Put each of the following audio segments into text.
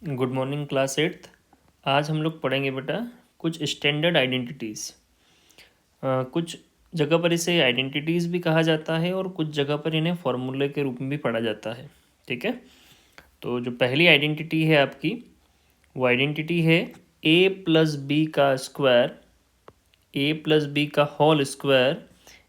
Good morning class eighth. आज हम लोग पढ़ेंगे बेटा कुछ स्टैंडर्ड आइडेंटिटीज़। कुछ जगह पर इसे आइडेंटिटीज़ भी कहा जाता है और कुछ जगह पर इन्हें फॉर्मूले के रूप में भी पढ़ा जाता है। ठीक है, तो जो पहली आइडेंटिटी है आपकी, वो आइडेंटिटी है ए प्लस बी का स्क्वायर, ए प्लस बी का whole square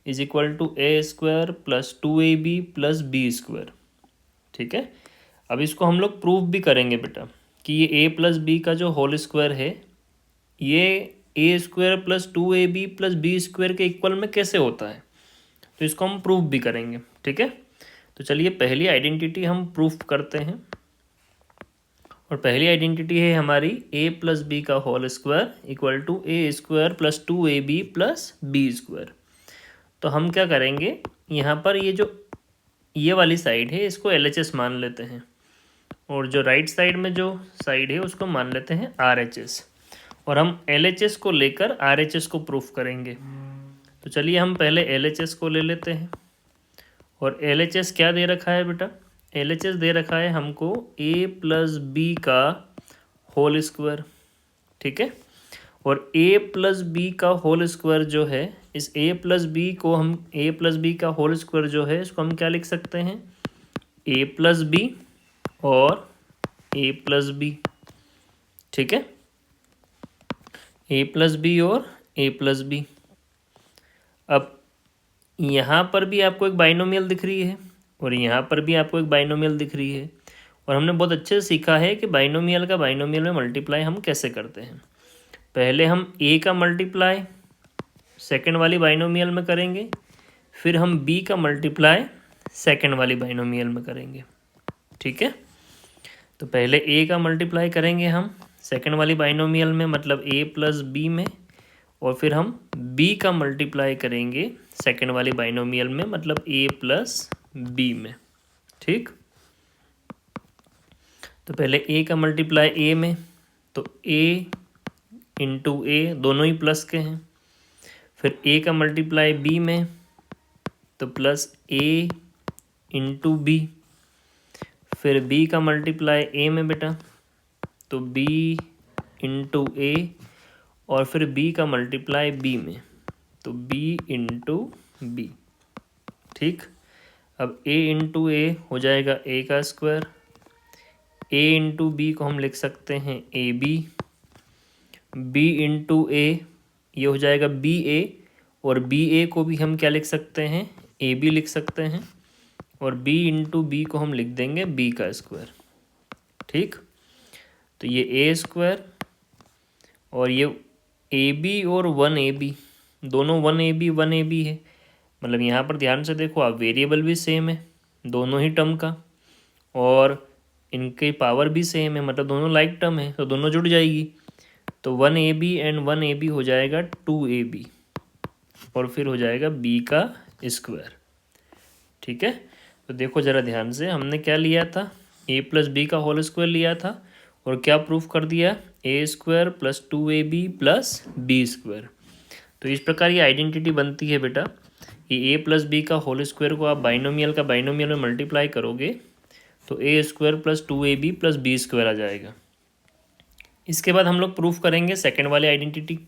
is equal to a square plus 2ab plus b square. ठीक है, अब इसको हम लोग प्रूफ भी करेंगे बेटा कि ये ए प्लस बी का जो होल स्क्वायर है ये a square plus 2ab plus b square के इक्वल में कैसे होता है, तो इसको हम प्रूफ भी करेंगे। ठीक है, तो चलिए पहली आइडेंटिटी हम प्रूफ करते हैं। और पहली आइडेंटिटी है हमारी ए प्लस बी का whole square equal to a square plus 2ab plus b square. तो हम क्या करेंगे, यहाँ पर ये वाली साइड है इसको LHS मान लेते हैं, और जो राइट साइड में जो साइड है उसको मान लेते हैं RHS, और हम LHS को लेकर RHS को प्रूफ करेंगे। तो चलिए हम पहले LHS को ले लेते हैं। और LHS क्या दे रखा है बेटा, LHS दे रखा है हमको a प्लस बी का होल स्क्वायर। ठीक है, और a प्लस बी का होल स्क्वायर जो है, इस a प्लस बी को हम a प्लस बी का होल स्क्वायर जो है इसको हम क्या लिख सकते हैं, a प्लस बी और a प्लस बी। ठीक है, a प्लस बी और a प्लस बी। अब यहाँ पर भी आपको एक बाइनोमियल दिख रही है और यहाँ पर भी आपको एक बाइनोमियल दिख रही है, और हमने बहुत अच्छे से सीखा है कि बाइनोमियल का बाइनोमियल में मल्टीप्लाई हम कैसे करते हैं। पहले हम a का मल्टीप्लाई सेकंड वाली बाइनोमियल में करेंगे, फिर हम b का मल्टीप्लाई सेकंड वाली बाइनोमियल में करेंगे। ठीक है, तो पहले a का मल्टीप्लाई करेंगे हम सेकंड वाली बाइनोमियल में, मतलब a प्लस बी में, और फिर हम b का मल्टीप्लाई करेंगे सेकंड वाली बाइनोमियल में, मतलब a प्लस बी में। ठीक, तो पहले a का मल्टीप्लाई a में, तो a इंटू ए दोनों ही प्लस के हैं। फिर a का मल्टीप्लाई b में, तो प्लस a इंटू बी। फिर b का मल्टीप्लाई a में बेटा, तो b इंटू ए, और फिर b का मल्टीप्लाई b में, तो b इंटू बी। ठीक, अब a इंटू ए हो जाएगा a का स्क्वायर, a इंटू बी को हम लिख सकते हैं ab, b इंटू ए ये हो जाएगा ba, और ba को भी हम क्या लिख सकते हैं, ab लिख सकते हैं, और b इंटू बी को हम लिख देंगे b का स्क्वायर। ठीक, तो ये a स्क्वायर और ये ab और 1ab, दोनों 1ab है, मतलब यहाँ पर ध्यान से देखो आप, वेरिएबल भी सेम है दोनों ही टर्म का, और इनके पावर भी सेम है, मतलब दोनों लाइक टर्म है, तो दोनों जुड़ जाएगी। तो 1ab एंड 1ab हो जाएगा 2ab, और फिर हो जाएगा b का स्क्वायर। ठीक है, तो देखो ज़रा ध्यान से, हमने क्या लिया था, a प्लस बी का होल स्क्वायर लिया था, और क्या प्रूफ कर दिया, a square plus 2ab plus b square. तो इस प्रकार ये आइडेंटिटी बनती है बेटा कि a प्लस बी का होल स्क्वायर को आप बाइनोमियल का बाइनोमियल में मल्टीप्लाई करोगे तो a square plus 2ab plus b square आ जाएगा। इसके बाद हम लोग प्रूफ करेंगे सेकंड वाली आइडेंटिटी,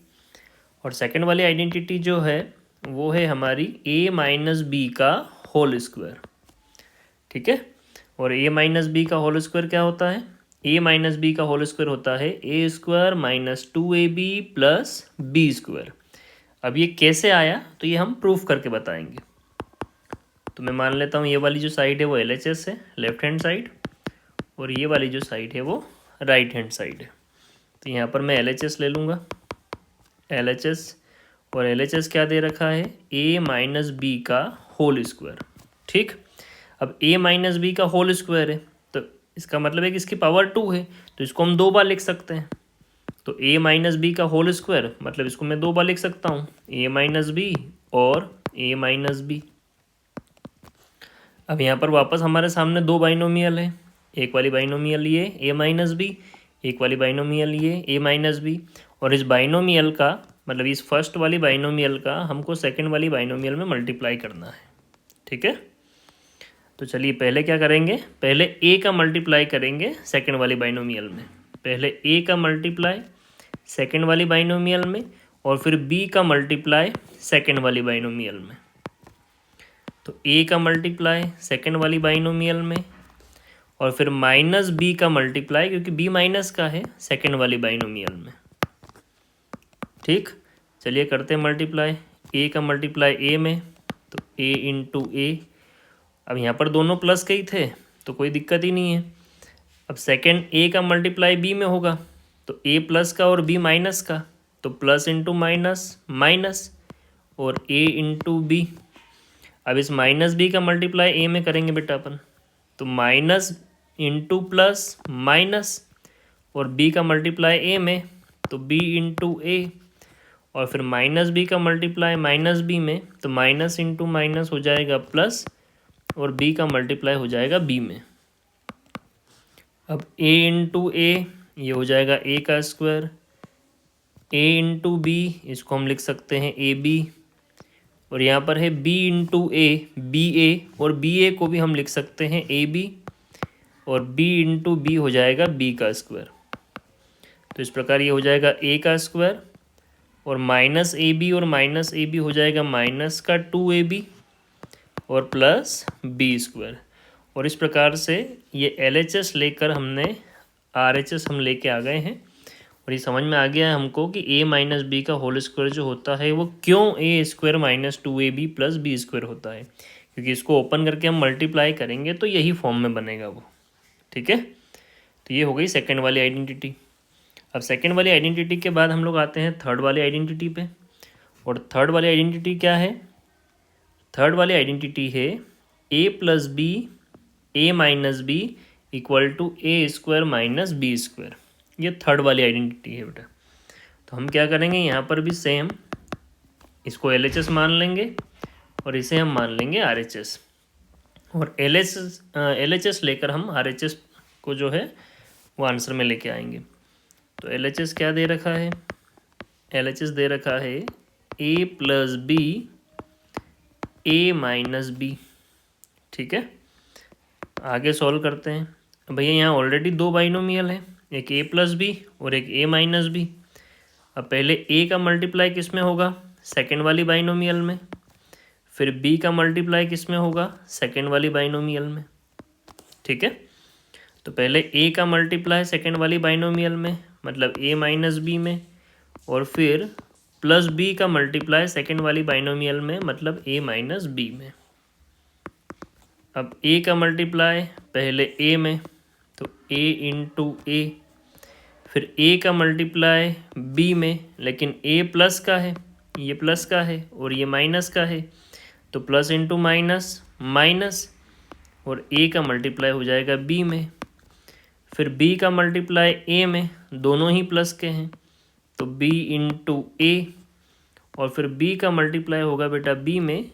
और सेकंड वाली आइडेंटिटी जो है वो है हमारी a माइनस बी का होल स्क्वायर। ठीक है, और a माइनस बी का होल स्क्वायर क्या होता है, a माइनस बी का होल स्क्वायर होता है a square minus 2ab plus b square. अब ये कैसे आया, तो ये हम प्रूफ करके बताएंगे। तो मैं मान लेता हूँ ये वाली जो साइड है वो LHS है, लेफ्ट हैंड साइड, और ये वाली जो साइड है वो राइट हैंड साइड है। तो यहाँ पर मैं LHS ले लूँगा, LHS, और LHS क्या दे रखा है, a माइनस बी का होल स्क्वायर। ठीक, अब a माइनस बी का होल स्क्वायर है, तो इसका मतलब है कि इसकी पावर 2 है, तो इसको हम 2 बार लिख सकते हैं। तो a माइनस बी का होल स्क्वायर मतलब इसको मैं 2 बार लिख सकता हूँ, a माइनस बी और a माइनस बी। अब यहाँ पर वापस हमारे सामने 2 बाइनोमियल है, एक वाली बाइनोमियल ये a माइनस बी, एक वाली बाइनोमियल ये a माइनस बी, और इस बाइनोमियल का मतलब इस फर्स्ट वाली बाइनोमियल का हमको सेकंड वाली बाइनोमियल में मल्टीप्लाई करना है। ठीक है, तो चलिए पहले क्या करेंगे, पहले ए का मल्टीप्लाई करेंगे सेकंड वाली बाइनोमियल में, पहले ए का मल्टीप्लाई सेकंड वाली बाइनोमियल में और फिर बी का मल्टीप्लाई सेकंड वाली बाइनोमियल में। तो ए का मल्टीप्लाई सेकंड वाली बाइनोमियल में और फिर माइनस बी का मल्टीप्लाई, क्योंकि बी माइनस का है, सेकंड वाली बाइनोमियल में। ठीक, चलिए करते हैं मल्टीप्लाई। ए का मल्टीप्लाई ए में, तो ए इंटू ए, अब यहाँ पर दोनों प्लस के ही थे तो कोई दिक्कत ही नहीं है। अब सेकंड ए का मल्टीप्लाई बी में होगा, तो ए प्लस का और बी माइनस का, तो प्लस इंटू माइनस माइनस और ए इंटू बी। अब इस माइनस बी का मल्टीप्लाई ए में करेंगे बेटा अपन, तो माइनस इंटू प्लस माइनस और बी का मल्टीप्लाई ए में, तो बी इंटू ए और फिर माइनस बी का मल्टीप्लाई माइनस बी में, तो माइनस इंटू माइनस हो जाएगा प्लस और बी का मल्टीप्लाई हो जाएगा बी में। अब ए इंटू ए, ये हो जाएगा ए का स्क्वायर, ए इंटू बी, इसको हम लिख सकते हैं ए बी, और यहाँ पर है बी इंटू ए, बी ए, और बी ए को भी हम लिख सकते हैं ए बी, और बी इंटू बी हो जाएगा बी का स्क्वायर। तो इस प्रकार ये हो जाएगा ए का स्क्वायर और माइनस ए बी, और माइनस ए बी हो जाएगा माइनस का 2ab और प्लस बी स्क्वायर। और इस प्रकार से ये LHS लेकर हमने RHS हम लेके आ गए हैं, और ये समझ में आ गया है हमको कि a माइनस बी का होल स्क्वायर जो होता है वो क्यों a square minus 2ab plus b square होता है, क्योंकि इसको ओपन करके हम मल्टीप्लाई करेंगे तो यही फॉर्म में बनेगा वो। ठीक है, तो ये हो गई सेकेंड वाली आइडेंटिटी। अब सेकेंड वाली आइडेंटिटी के बाद हम लोग आते हैं थर्ड वाली आइडेंटिटी पे, और थर्ड वाली आइडेंटिटी क्या है, थर्ड वाली आइडेंटिटी है a plus b, a minus b equal to a square minus b square. ये थर्ड वाली आइडेंटिटी है बेटा। तो हम क्या करेंगे, यहाँ पर भी सेम, इसको LHS मान लेंगे और इसे हम मान लेंगे RHS, और LHS लेकर हम RHS को जो है वो आंसर में लेके आएंगे। तो LHS क्या दे रखा है, LHS दे रखा है a plus b, a minus b. ठीक है, आगे सॉल्व करते हैं। भैया यहाँ ऑलरेडी दो बाइनोमियल है, एक a प्लस बी और एक a माइनस बी। अब पहले a का मल्टीप्लाई किस में होगा, सेकेंड वाली बाइनोमियल में, फिर b का मल्टीप्लाई किस में होगा, सेकेंड वाली बाइनोमियल में। ठीक है, तो पहले a का मल्टीप्लाई सेकेंड वाली बाइनोमियल में, मतलब a माइनस बी में, और फिर प्लस b का मल्टीप्लाई सेकेंड वाली बाइनोमियल में, मतलब a माइनस बी में। अब a का मल्टीप्लाई पहले a में, तो a इंटू a, फिर a का मल्टीप्लाई b में, लेकिन a प्लस का है, ये प्लस का है और ये माइनस का है, तो प्लस इंटू माइनस माइनस, और a का मल्टीप्लाई हो जाएगा b में। फिर b का मल्टीप्लाई a में, दोनों ही प्लस के हैं, तो b इंटू a, और फिर b का मल्टीप्लाई होगा बेटा b में,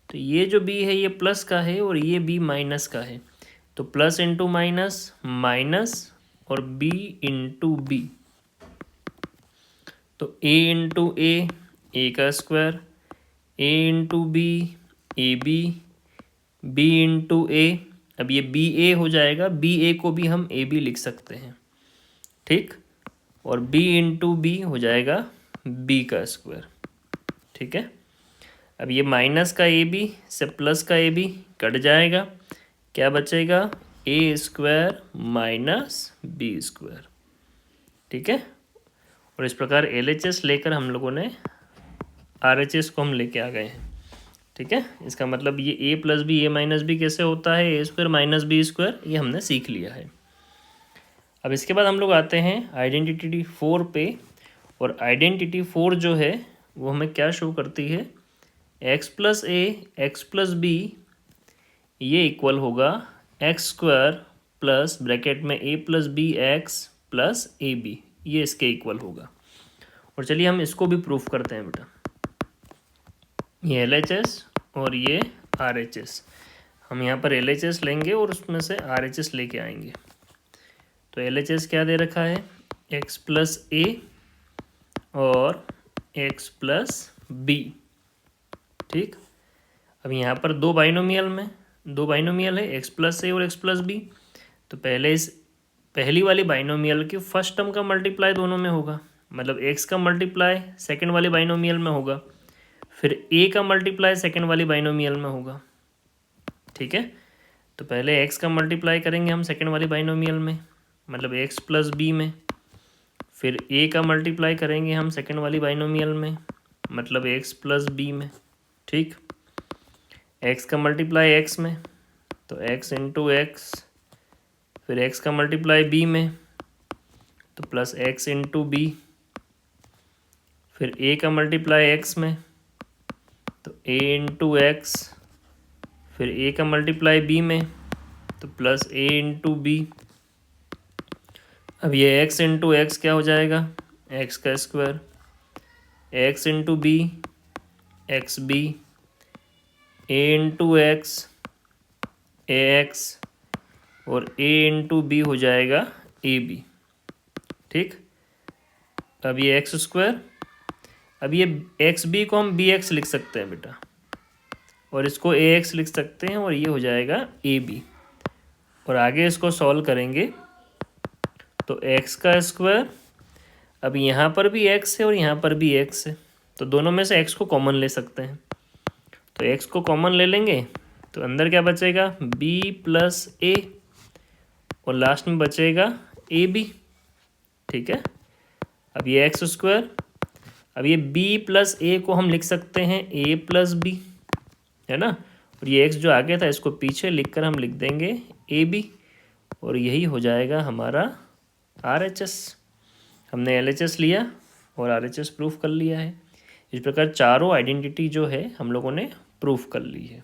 तो ये जो b है ये प्लस का है और ये b माइनस का है, तो प्लस इंटू माइनस माइनस और b इंटू बी। तो a इंटू a का square, a into b a b, b into a, अब ये बी ए हो जाएगा, बी ए को भी हम ए बी लिख सकते हैं। ठीक, और b इंटू बी हो जाएगा b का स्क्वायर। ठीक है, अब ये माइनस का ए बी से प्लस का ए बी कट जाएगा, क्या बचेगा, ए स्क्वायर माइनस बी स्क्वायर। ठीक है, और इस प्रकार LHS लेकर हम लोगों ने RHS को हम लेके आ गए हैं। ठीक है, इसका मतलब ये a plus b a minus b कैसे होता है, a square minus b square, ये हमने सीख लिया है। अब इसके बाद हम लोग आते हैं आइडेंटिटी 4 पे, और आइडेंटिटी 4 जो है वो हमें क्या शो करती है, x plus a x plus b, ये इक्वल होगा एक्स स्क्वायर प्लस ब्रैकेट में a plus b x plus a b, ये इसके इक्वल होगा। और चलिए हम इसको भी प्रूफ करते हैं बेटा, ये LHS और ये RHS, हम यहाँ पर LHS लेंगे और उसमें से RHS लेके आएंगे। तो LHS क्या दे रखा है, x प्लस ए और x प्लस बी। ठीक, अब यहाँ पर दो बाइनोमियल में, दो बाइनोमियल है एक्स प्लस ए और एक्स प्लस बी, तो पहले इस पहली वाली बाइनोमियल के फर्स्ट टर्म का मल्टीप्लाई दोनों में होगा, मतलब एक्स का मल्टीप्लाई सेकंड वाली बाइनोमियल में होगा, फिर ए का मल्टीप्लाई सेकंड वाली बाइनोमियल में होगा। ठीक है, तो पहले एक्स का मल्टीप्लाई करेंगे हम सेकंड वाली बाइनोमियल में, मतलब एक्स प्लस बी में, फिर ए का मल्टीप्लाई करेंगे हम सेकंड वाली बाइनोमियल में, मतलब एक्स प्लस बी में। ठीक, एक्स का मल्टीप्लाई एक्स में तो एक्स इंटू एक्स, फिर एक्स का मल्टीप्लाई बी में तो प्लस एक्स इंटू बी, फिर ए का मल्टीप्लाई एक्स में तो ए इंटू एक्स, फिर ए का मल्टीप्लाई बी में तो प्लस ए इंटू बी। अब ये एक्स इंटू एक्स क्या हो जाएगा, एक्स का square, x into b x b, a into x a x, और ए इंटू बी हो जाएगा ए बी। ठीक, अब ये एक्स स्क्वायर, अब ये एक्स बी को हम बी एक्स लिख सकते हैं बेटा, और इसको ए एक्स लिख सकते हैं, और ये हो जाएगा ए बी। और आगे इसको सॉल्व करेंगे तो एक्स का स्क्वायर, अब यहाँ पर भी एक्स है और यहाँ पर भी एक्स है, तो दोनों में से एक्स को कॉमन ले सकते हैं, तो एक्स को कॉमन ले लेंगे तो अंदर क्या बचेगा, बी प्लस ए, और लास्ट में बचेगा ए बी। ठीक है, अब ये एक्स स्क्वायर, अब ये बी प्लस ए को हम लिख सकते हैं ए प्लस बी, है ना, और ये एक्स जो आगे था इसको पीछे लिखकर हम लिख देंगे ए बी, और यही हो जाएगा हमारा आर एच एस। हमने एल एच एस लिया और आर एच एस प्रूफ कर लिया है। इस प्रकार चारों आइडेंटिटी जो है हम लोगों ने प्रूफ कर ली है।